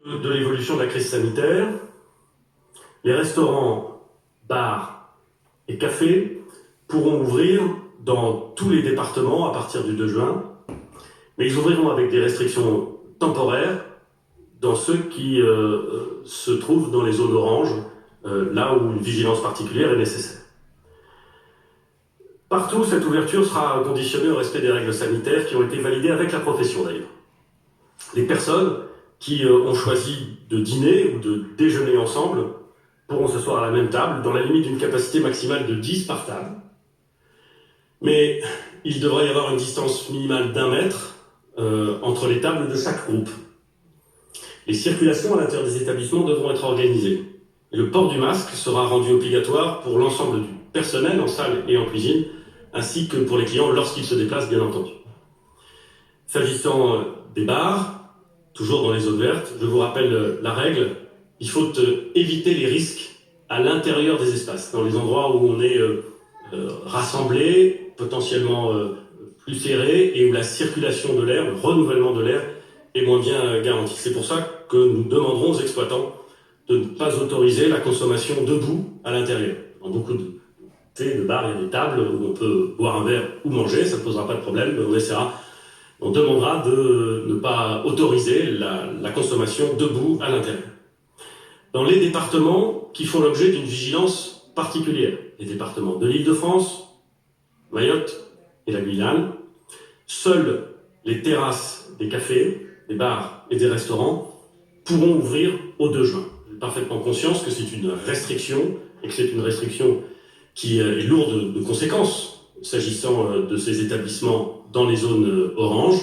De l'évolution de la crise sanitaire, les restaurants, bars et cafés pourront ouvrir dans tous les départements à partir du 2 juin, mais ils ouvriront avec des restrictions temporaires dans ceux qui se trouvent dans les zones oranges, là où une vigilance particulière est nécessaire. Partout, cette ouverture sera conditionnée au respect des règles sanitaires qui ont été validées avec la profession d'ailleurs. Les personnes qui ont choisi de dîner ou de déjeuner ensemble pourront s'asseoir à la même table dans la limite d'une capacité maximale de 10 par table. Mais il devrait y avoir une distance minimale d'1 mètre entre les tables de chaque groupe. Les circulations à l'intérieur des établissements devront être organisées. Et le port du masque sera rendu obligatoire pour l'ensemble du personnel en salle et en cuisine, ainsi que pour les clients lorsqu'ils se déplacent, bien entendu. S'agissant des bars, toujours dans les zones vertes, je vous rappelle la règle, il faut éviter les risques à l'intérieur des espaces, dans les endroits où on est rassemblés, potentiellement plus serrés, et où la circulation de l'air, le renouvellement de l'air est moins bien garanti. C'est pour ça que nous demanderons aux exploitants de ne pas autoriser la consommation debout à l'intérieur. Dans beaucoup de bars, il y a des tables où on peut boire un verre ou manger, ça ne posera pas de problème, mais on demandera de ne pas autoriser la consommation debout à l'intérieur. Dans les départements qui font l'objet d'une vigilance particulière, les départements de l'Île-de-France, Mayotte et la Guyane, seules les terrasses des cafés, des bars et des restaurants pourront ouvrir au 2 juin. J'ai parfaitement conscience que c'est une restriction et que c'est une restriction qui est lourde de conséquences s'agissant de ces établissements dans les zones oranges.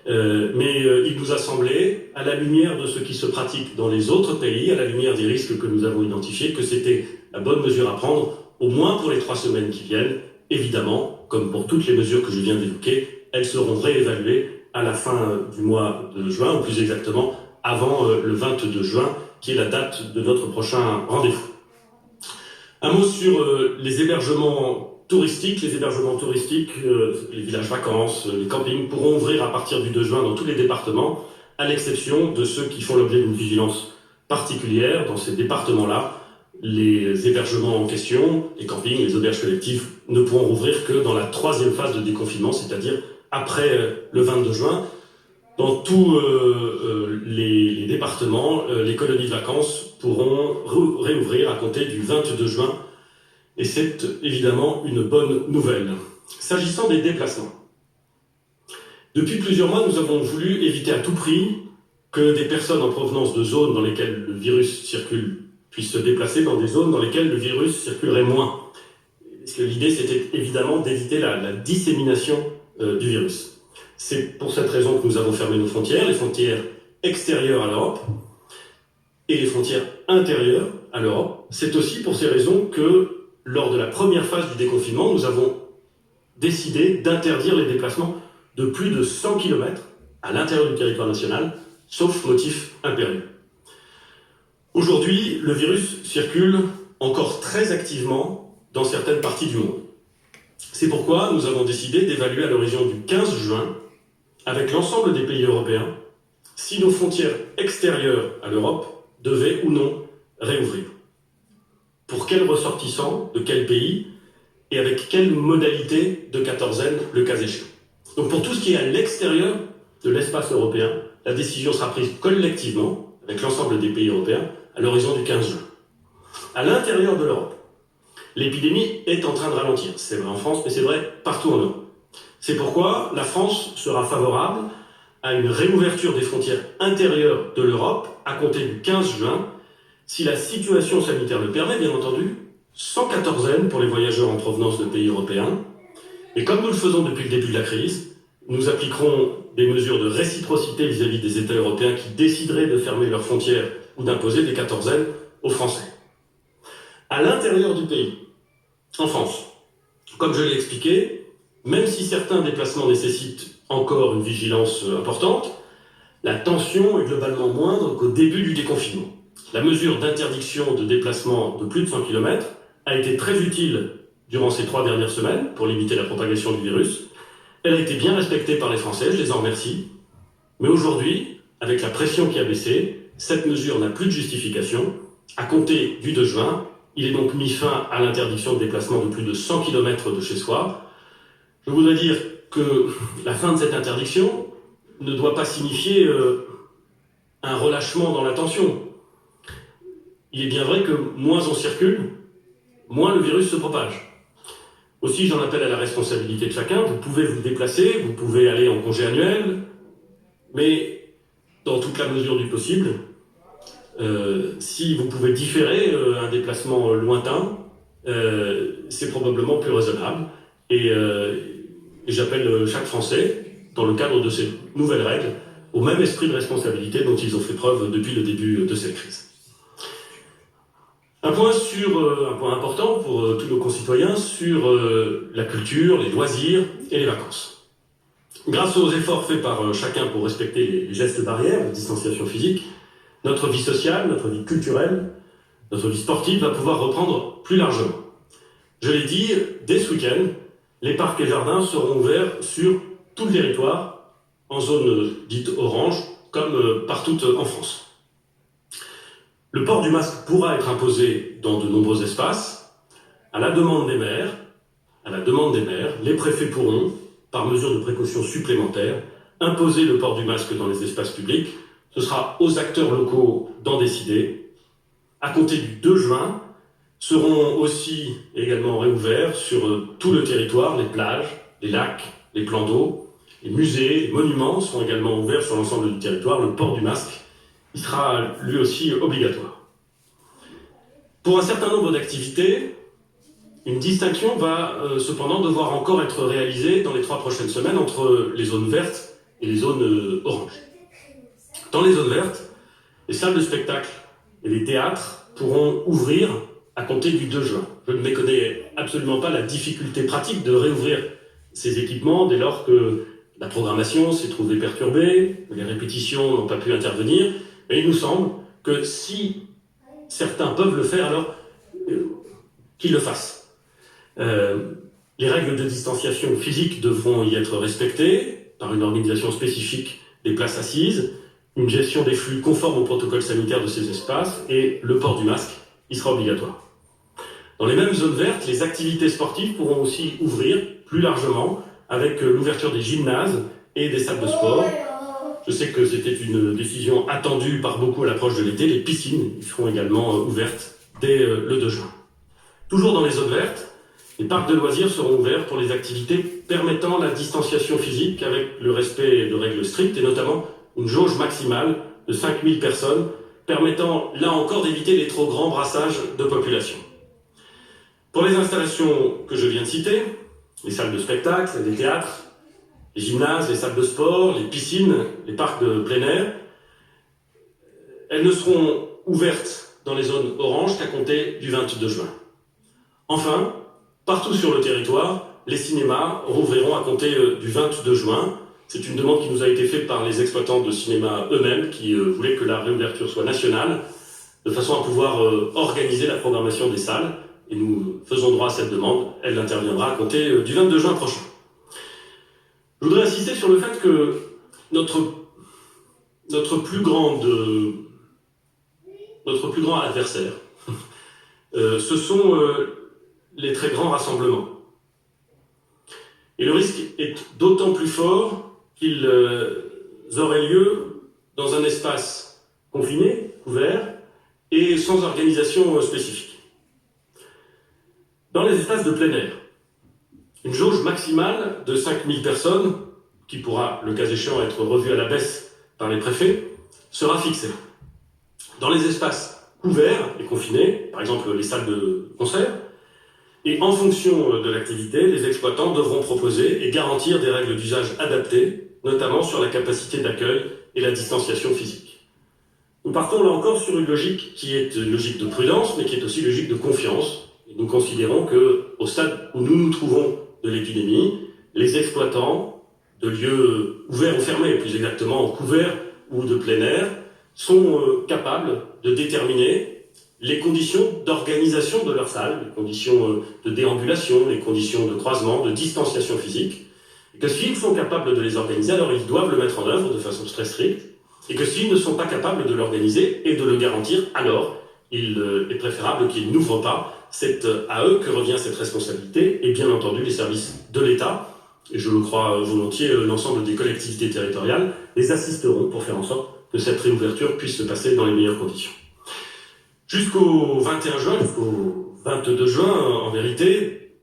Mais il nous a semblé, à la lumière de ce qui se pratique dans les autres pays, à la lumière des risques que nous avons identifiés, que c'était la bonne mesure à prendre, au moins pour les 3 semaines qui viennent. Évidemment, comme pour toutes les mesures que je viens d'évoquer, elles seront réévaluées à la fin du mois de juin, ou plus exactement avant le 22 juin, qui est la date de notre prochain rendez-vous. Un mot sur les hébergements touristiques. Les hébergements touristiques, les villages vacances, les campings pourront ouvrir à partir du 2 juin dans tous les départements, à l'exception de ceux qui font l'objet d'une vigilance particulière. Dans ces départements-là, les hébergements en question, les campings, les auberges collectives, ne pourront rouvrir que dans la 3e phase de déconfinement, c'est-à-dire après le 22 juin. Dans tous les départements, les colonies de vacances pourront réouvrir à compter du 22 juin. Et c'est évidemment une bonne nouvelle. S'agissant des déplacements, depuis plusieurs mois, nous avons voulu éviter à tout prix que des personnes en provenance de zones dans lesquelles le virus circule puissent se déplacer dans des zones dans lesquelles le virus circulerait moins. Parce que l'idée, c'était évidemment d'éviter la dissémination du virus. C'est pour cette raison que nous avons fermé nos frontières, les frontières extérieures à l'Europe et les frontières intérieures à l'Europe. C'est aussi pour ces raisons que lors de la première phase du déconfinement, nous avons décidé d'interdire les déplacements de plus de 100 km à l'intérieur du territoire national, sauf motif impérieux. Aujourd'hui, le virus circule encore très activement dans certaines parties du monde. C'est pourquoi nous avons décidé d'évaluer à l'horizon du 15 juin, avec l'ensemble des pays européens, si nos frontières extérieures à l'Europe devaient ou non réouvrir. Pour quels ressortissants, de quel pays, et avec quelle modalité de quatorzaine, le cas échéant. Donc pour tout ce qui est à l'extérieur de l'espace européen, la décision sera prise collectivement, avec l'ensemble des pays européens, à l'horizon du 15 juin. À l'intérieur de l'Europe, l'épidémie est en train de ralentir. C'est vrai en France, mais c'est vrai partout en Europe. C'est pourquoi la France sera favorable à une réouverture des frontières intérieures de l'Europe à compter du 15 juin, si la situation sanitaire le permet, bien entendu, sans quatorzaine pour les voyageurs en provenance de pays européens. Et comme nous le faisons depuis le début de la crise, nous appliquerons des mesures de réciprocité vis-à-vis des États européens qui décideraient de fermer leurs frontières ou d'imposer des quatorzaines aux Français. À l'intérieur du pays, en France, comme je l'ai expliqué, même si certains déplacements nécessitent encore une vigilance importante, la tension est globalement moindre qu'au début du déconfinement. La mesure d'interdiction de déplacement de plus de 100 km a été très utile durant ces 3 dernières semaines pour limiter la propagation du virus. Elle a été bien respectée par les Français, je les en remercie. Mais aujourd'hui, avec la pression qui a baissé, Cette mesure n'a plus de justification. À compter du 2 juin, il est donc mis fin à l'interdiction de déplacement de plus de 100 km de chez soi. Je voudrais dire que la fin de cette interdiction ne doit pas signifier un relâchement dans l'attention. Il est bien vrai que moins on circule, moins le virus se propage. Aussi, j'en appelle à la responsabilité de chacun. Vous pouvez vous déplacer, vous pouvez aller en congé annuel, mais dans toute la mesure du possible, si vous pouvez différer un déplacement lointain, c'est probablement plus raisonnable. Et j'appelle chaque Français, dans le cadre de ces nouvelles règles, au même esprit de responsabilité dont ils ont fait preuve depuis le début de cette crise. Un point important pour tous nos concitoyens sur la culture, les loisirs et les vacances. Grâce aux efforts faits par chacun pour respecter les gestes barrières, la distanciation physique, notre vie sociale, notre vie culturelle, notre vie sportive va pouvoir reprendre plus largement. Je l'ai dit, dès ce week-end, les parcs et jardins seront ouverts sur tout le territoire, en zone dite orange, comme partout en France. Le port du masque pourra être imposé dans de nombreux espaces. À la demande des maires, les préfets pourront, par mesure de précaution supplémentaire, imposer le port du masque dans les espaces publics. Ce sera aux acteurs locaux d'en décider. À compter du 2 juin, seront aussi également réouverts sur tout le territoire les plages, les lacs, les plans d'eau, les musées, les monuments seront également ouverts sur l'ensemble du territoire. Le port du masque, il sera lui aussi obligatoire. Pour un certain nombre d'activités, une distinction va cependant devoir encore être réalisée dans les 3 prochaines semaines entre les zones vertes et les zones oranges. Dans les zones vertes, les salles de spectacle et les théâtres pourront ouvrir à compter du 2 juin. Je ne méconnais absolument pas la difficulté pratique de réouvrir ces équipements dès lors que la programmation s'est trouvée perturbée, les répétitions n'ont pas pu intervenir, et il nous semble que si certains peuvent le faire, alors qu'ils le fassent. Les règles de distanciation physique devront y être respectées par une organisation spécifique des places assises, une gestion des flux conforme au protocole sanitaire de ces espaces et le port du masque, il sera obligatoire. Dans les mêmes zones vertes, les activités sportives pourront aussi ouvrir plus largement avec l'ouverture des gymnases et des salles de sport. Je sais que c'était une décision attendue par beaucoup à l'approche de l'été. Les piscines seront également ouvertes dès le 2 juin. Toujours dans les zones vertes, les parcs de loisirs seront ouverts pour les activités permettant la distanciation physique avec le respect de règles strictes et notamment une jauge maximale de 5000 personnes permettant là encore d'éviter les trop grands brassages de population. Pour les installations que je viens de citer, les salles de spectacle, les théâtres, les gymnases, les salles de sport, les piscines, les parcs de plein air, elles ne seront ouvertes dans les zones oranges qu'à compter du 22 juin. Enfin, partout sur le territoire, les cinémas rouvriront à compter du 22 juin. C'est une demande qui nous a été faite par les exploitants de cinéma eux-mêmes qui voulaient que la réouverture soit nationale, de façon à pouvoir organiser la programmation des salles. Et nous faisons droit à cette demande. Elle interviendra à compter du 22 juin prochain. Je voudrais insister sur le fait que notre plus grand adversaire, ce sont les très grands rassemblements. Et le risque est d'autant plus fort qu'ils auraient lieu dans un espace confiné, couvert, et sans organisation spécifique. Dans les espaces de plein air, une jauge maximale de 5000 personnes, qui pourra, le cas échéant, être revue à la baisse par les préfets, sera fixée. Dans les espaces couverts et confinés, par exemple les salles de concert, et en fonction de l'activité, les exploitants devront proposer et garantir des règles d'usage adaptées, notamment sur la capacité d'accueil et la distanciation physique. Nous partons là encore sur une logique qui est une logique de prudence, mais qui est aussi une logique de confiance. Et nous considérons qu'au stade où nous nous trouvons de l'épidémie, les exploitants de lieux ouverts ou fermés, plus exactement couverts ou de plein air, sont capables de déterminer les conditions d'organisation de leur salle, les conditions de déambulation, les conditions de croisement, de distanciation physique, et que s'ils sont capables de les organiser, alors ils doivent le mettre en œuvre de façon très stricte. Et que s'ils ne sont pas capables de l'organiser et de le garantir, alors il est préférable qu'ils n'ouvrent pas. C'est à eux que revient cette responsabilité, et bien entendu les services de l'État, et je le crois volontiers, l'ensemble des collectivités territoriales, les assisteront pour faire en sorte que cette réouverture puisse se passer dans les meilleures conditions. Jusqu'au 21 juin, jusqu'au 22 juin, en vérité,